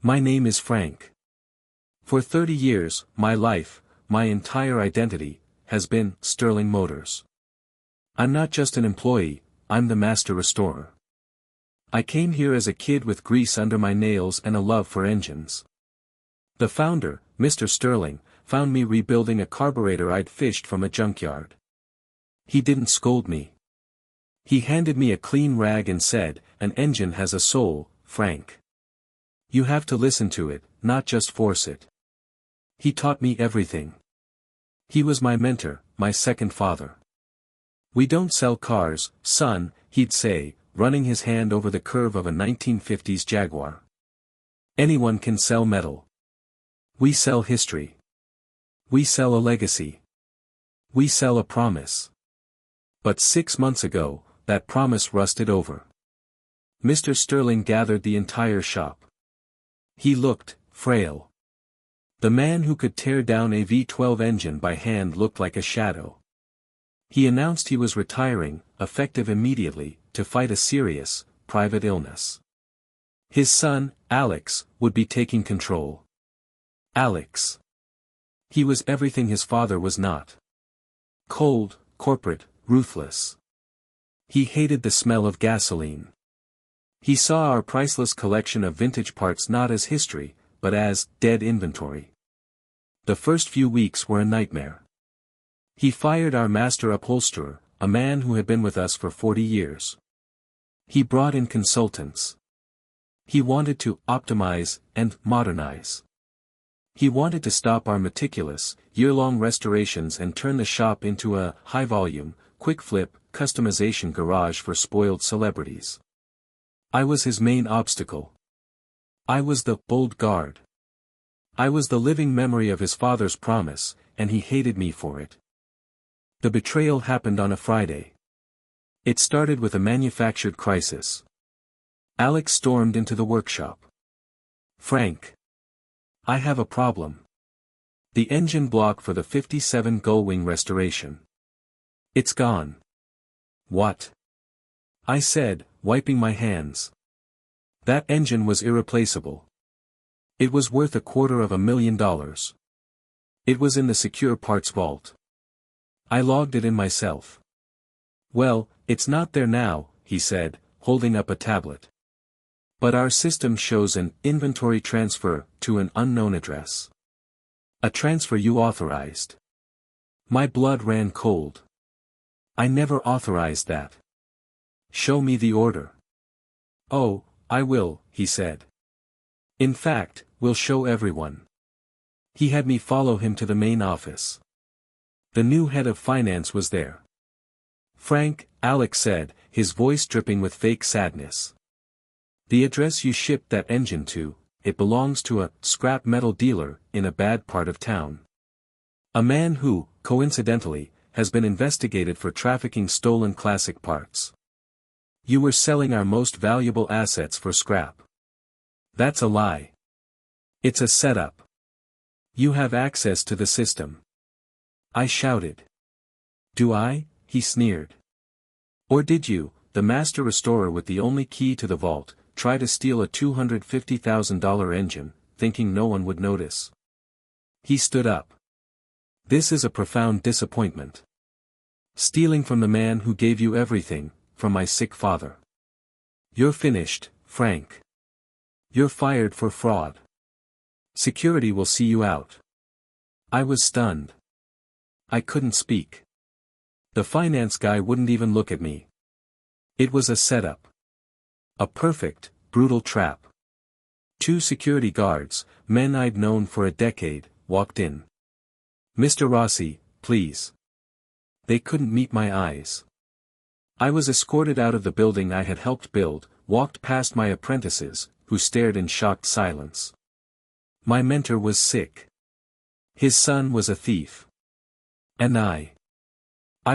My name is Frank. For 30 years, my life, my entire identity, has been Sterling Motors. I'm not just an employee, I'm the master restorer. I came here as a kid with grease under my nails and a love for engines. The founder, Mr. Sterling, found me rebuilding a carburetor I'd fished from a junkyard. He didn't scold me. He handed me a clean rag and said, "An engine has a soul, Frank. You have to listen to it, not just force it." He taught me everything. He was my mentor, my second father. "We don't sell cars, son," he'd say, running his hand over the curve of a 1950s Jaguar. "Anyone can sell metal. We sell history. We sell a legacy. We sell a promise." But 6 months ago, that promise rusted over. Mr. Sterling gathered the entire shop. He looked frail. The man who could tear down a V12 engine by hand looked like a shadow. He announced he was retiring, effective immediately, to fight a serious, private illness. His son, Alex, would be taking control. Alex. He was everything his father was not. Cold, corporate, ruthless. He hated the smell of gasoline. He saw our priceless collection of vintage parts not as history, but as dead inventory. The first few weeks were a nightmare. He fired our master upholsterer, a man who had been with us for 40 years. He brought in consultants. He wanted to optimize and modernize. He wanted to stop our meticulous, year-long restorations and turn the shop into a high-volume, quick-flip, customization garage for spoiled celebrities. I was his main obstacle. I was the old guard. I was the living memory of his father's promise, and he hated me for it. The betrayal happened on a Friday. It started with a manufactured crisis. Alex stormed into the workshop. "Frank. I have a problem. The engine block for the 57 Gullwing restoration. It's gone." "What?" I said, wiping my hands. "That engine was irreplaceable. It was worth $250,000. It was in the secure parts vault. I logged it in myself." "Well, it's not there now," he said, holding up a tablet. "But our system shows an inventory transfer to an unknown address. A transfer you authorized." My blood ran cold. "I never authorized that." "Show me the order." "Oh, I will," he said. "In fact, we'll show everyone." He had me follow him to the main office. The new head of finance was there. "Frank," Alex said, his voice dripping with fake sadness. "The address you shipped that engine to, it belongs to a scrap metal dealer in a bad part of town. A man who, coincidentally, has been investigated for trafficking stolen classic parts. You were selling our most valuable assets for scrap." "That's a lie. It's a setup. You have access to the system." I shouted. "Do I?" he sneered. "Or did you, the master restorer with the only key to the vault, try to steal a $250,000 engine, thinking no one would notice?" He stood up. "This is a profound disappointment. Stealing from the man who gave you everything, from my sick father. You're finished, Frank. You're fired for fraud. Security will see you out." I was stunned. I couldn't speak. The finance guy wouldn't even look at me. It was a setup. A perfect, brutal trap. 2 security guards, men I'd known for a decade, walked in. "Mr. Rossi, please." They couldn't meet my eyes. I was escorted out of the building I had helped build, walked past my apprentices, who stared in shocked silence. My mentor was sick. His son was a thief. And I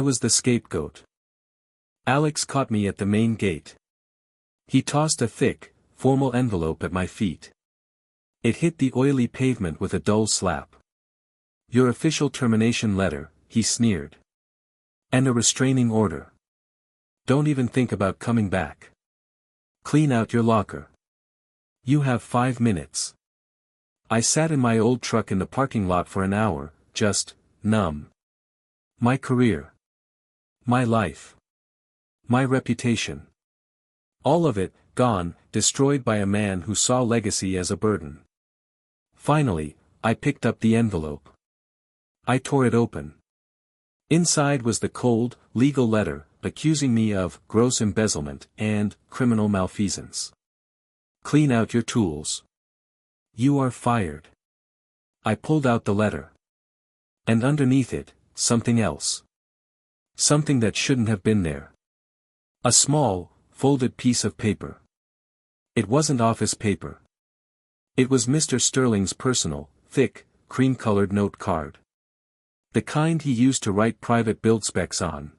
was the scapegoat. Alex caught me at the main gate. He tossed a thick, formal envelope at my feet. It hit the oily pavement with a dull slap. "Your official termination letter," he sneered. "And a restraining order. Don't even think about coming back. Clean out your locker. You have 5 minutes." I sat in my old truck in the parking lot for an hour, just numb. My career. My life. My reputation. All of it, gone, destroyed by a man who saw legacy as a burden. Finally, I picked up the envelope. I tore it open. Inside was the cold, legal letter, accusing me of gross embezzlement and criminal malfeasance. Clean out your tools. You are fired. I pulled out the letter. And underneath it, something else. Something that shouldn't have been there. A small, folded piece of paper. It wasn't office paper. It was Mr. Sterling's personal, thick, cream-colored note card. The kind he used to write private build specs on.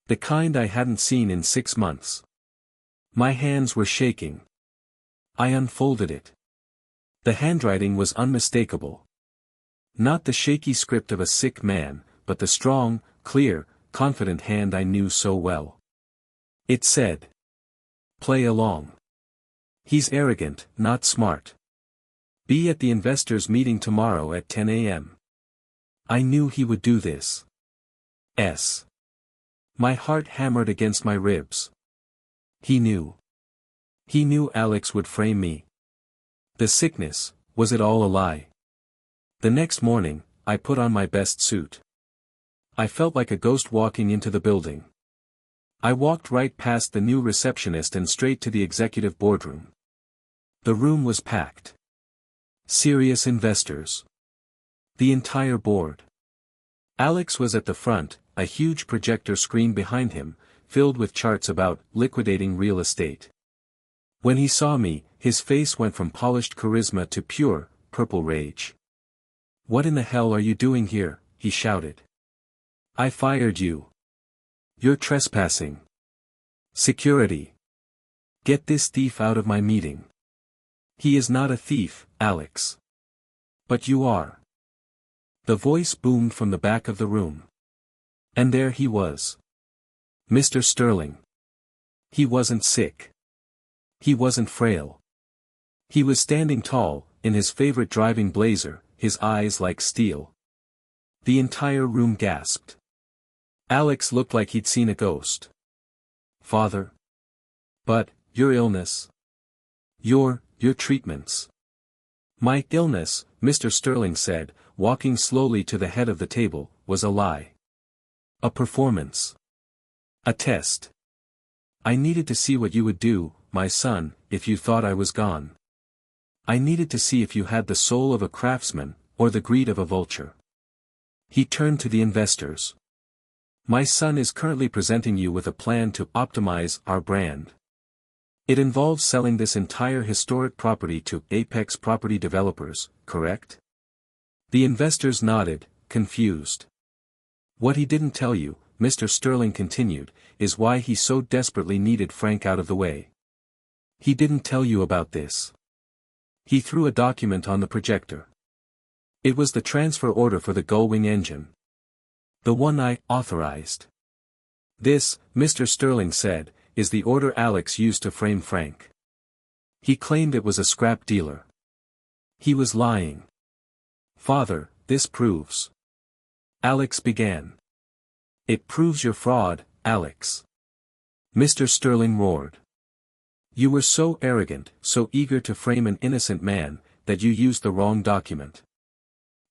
The kind I hadn't seen in 6 months. My hands were shaking. I unfolded it. The handwriting was unmistakable. Not the shaky script of a sick man, but the strong, clear, confident hand I knew so well. It said, "Play along. He's arrogant, not smart. Be at the investors' meeting tomorrow at 10 a.m. I knew he would do this. S. My heart hammered against my ribs. He knew. He knew Alex would frame me. The sickness, was it all a lie? The next morning, I put on my best suit. I felt like a ghost walking into the building. I walked right past the new receptionist and straight to the executive boardroom. The room was packed. Serious investors. The entire board. Alex was at the front, a huge projector screen behind him, filled with charts about liquidating real estate. When he saw me, his face went from polished charisma to pure, purple rage. "What in the hell are you doing here?" he shouted. "I fired you. You're trespassing. Security. Get this thief out of my meeting." "He is not a thief, Alex. But you are." The voice boomed from the back of the room. And there he was. Mr. Sterling. He wasn't sick. He wasn't frail. He was standing tall, in his favorite driving blazer, his eyes like steel. The entire room gasped. Alex looked like he'd seen a ghost. "Father? But, your illness? Your treatments?" "My illness," Mr. Sterling said, walking slowly to the head of the table, "was a lie. A performance. A test. I needed to see what you would do, my son, if you thought I was gone. I needed to see if you had the soul of a craftsman, or the greed of a vulture." He turned to the investors. "My son is currently presenting you with a plan to optimize our brand. It involves selling this entire historic property to Apex Property Developers, correct?" The investors nodded, confused. "What he didn't tell you," Mr. Sterling continued, "is why he so desperately needed Frank out of the way. He didn't tell you about this." He threw a document on the projector. It was the transfer order for the Gullwing engine. "The one I authorized. This," Mr. Sterling said, "is the order Alex used to frame Frank. He claimed it was a scrap dealer. He was lying." "Father, this proves." Alex began. "It proves your fraud, Alex." Mr. Sterling roared. "You were so arrogant, so eager to frame an innocent man, that you used the wrong document.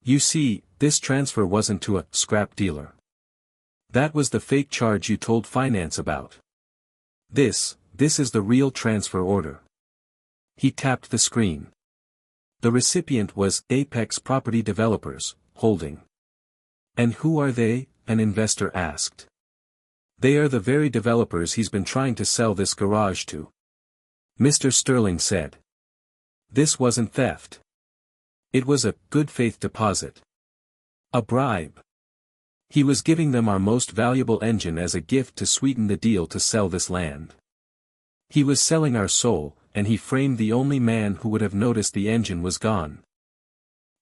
You see, this transfer wasn't to a scrap dealer. That was the fake charge you told finance about. This is the real transfer order." He tapped the screen. The recipient was Apex Property Developers, Holding. "And who are they?" an investor asked. "They are the very developers he's been trying to sell this garage to," Mr. Sterling said. "This wasn't theft. It was a good faith deposit. A bribe. He was giving them our most valuable engine as a gift to sweeten the deal to sell this land. He was selling our soul, and he framed the only man who would have noticed the engine was gone.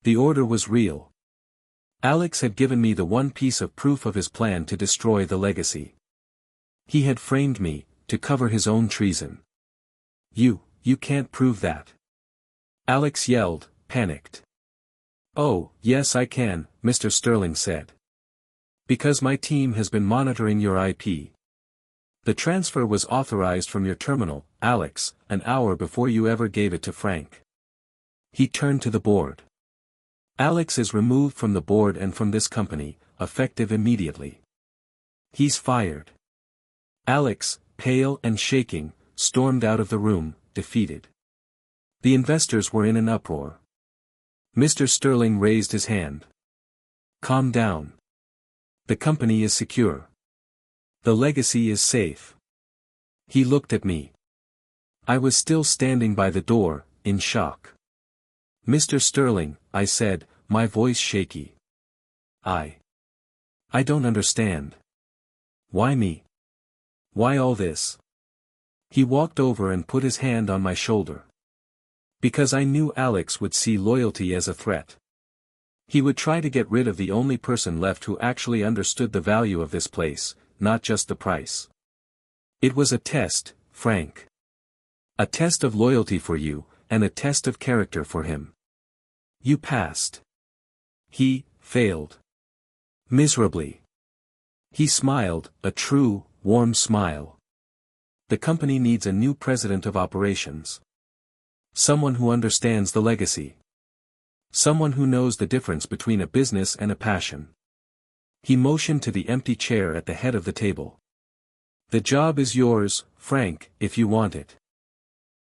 The order was real. Alex had given me the one piece of proof of his plan to destroy the legacy. He had framed me, to cover his own treason. You can't prove that," Alex yelled, panicked. "Oh, yes I can," Mr. Sterling said. "Because my team has been monitoring your IP. The transfer was authorized from your terminal, Alex, an hour before you ever gave it to Frank." He turned to the board. "Alex is removed from the board and from this company, effective immediately. He's fired." Alex, pale and shaking, stormed out of the room, defeated. The investors were in an uproar. Mr. Sterling raised his hand. "Calm down. The company is secure. The legacy is safe." He looked at me. I was still standing by the door, in shock. "Mr. Sterling," I said, my voice shaky. I don't understand. Why me? Why all this?" He walked over and put his hand on my shoulder. "Because I knew Alex would see loyalty as a threat. He would try to get rid of the only person left who actually understood the value of this place, not just the price. It was a test, Frank. A test of loyalty for you, and a test of character for him. You passed. He failed. Miserably." He smiled, a true, warm smile. "The company needs a new president of operations. Someone who understands the legacy. Someone who knows the difference between a business and a passion." He motioned to the empty chair at the head of the table. "The job is yours, Frank, if you want it."